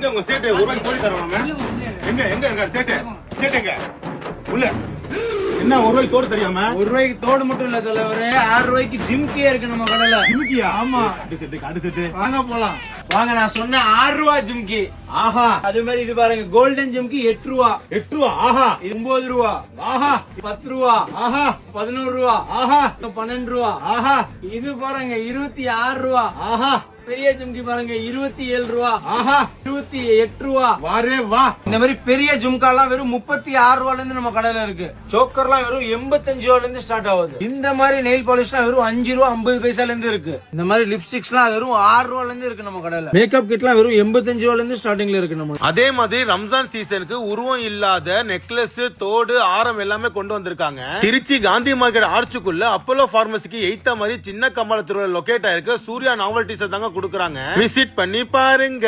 எங்க உங்க சேட்டு ஒரு ரூபாய்க்கு தோடு தருவாங்க? எங்க எங்க இருக்காரு சேட்டு? சேட்டு எங்க? உள்ள என்ன ஒரு ரூபாய்க்கு தோடு தெரியாம? ஒரு ரூபாய்க்கு தோடு மட்டும் இல்ல தலைவரே, 6 ரூபாய்க்கு ஜிம்கே இருக்கு நம்ம கடையில. ஜிம்கியா? ஆமா. காடு செட்டு வாங்க போலாம். வாங்க, நான் சொன்ன 6 ரூபா ஜிம்கி. ஆஹா. அது மாதிரி இது பாருங்க, கோல்டன் ஜிம்கி 8 ரூபா. 8 ரூபா? ஆஹா. 9 ரூபா. ஆஹா. 10 ரூபா. ஆஹா. 11 ரூபா. ஆஹா. 12 ரூபா. ஆஹா. இது பாருங்க 26 ரூபா. ஆஹா. பெரிய ஜும்கி பாருங்க 27 ரூபா. ஆஹா. 28 ரூபா. வாரே வா. இந்த மாதிரி பெரிய ஜும்காலாம் வெறும் 36 ரூபால இருந்து நம்ம கடையில இருக்கு. சோக்கர்லாம் வெறும் 85 ரூபால இருந்து ஸ்டார்ட் ஆகுது. இந்த மாதிரி நெயில் பாலிஷ்லாம் வெறும் 5 ரூபா 50 பைசால இருந்து இருக்கு. இந்த மாதிரி லிப்ஸ்டிக்ஸ்லாம் வெறும் 6 ரூபால இருந்து இருக்கு நம்ம கடையில. மேக்கப் கிட்லாம் வெறும் 85 ரூபால இருந்து ஸ்டார்டிங்ல இருக்கு நம்ம. அதே மாதிரி ரம்ஜான் சீசனுக்கு உருவம் இல்லாத நெக்லஸ், தோடு, ஆரம் எல்லாமே கொண்டு வந்திருக்காங்க. திருச்சி காந்தி மார்க்கெட் ஆர்ச்சுக்குள்ள அப்போலோ பார்மசிக்கு எய்த்த மாதிரி சின்ன கம்பளத்தூர்ல லொகேட் ஆயிருக்க சூர்யா நாவல்டிஸ் தாங்க குடுக்கறாங்க. விசிட் பண்ணி பாருங்க.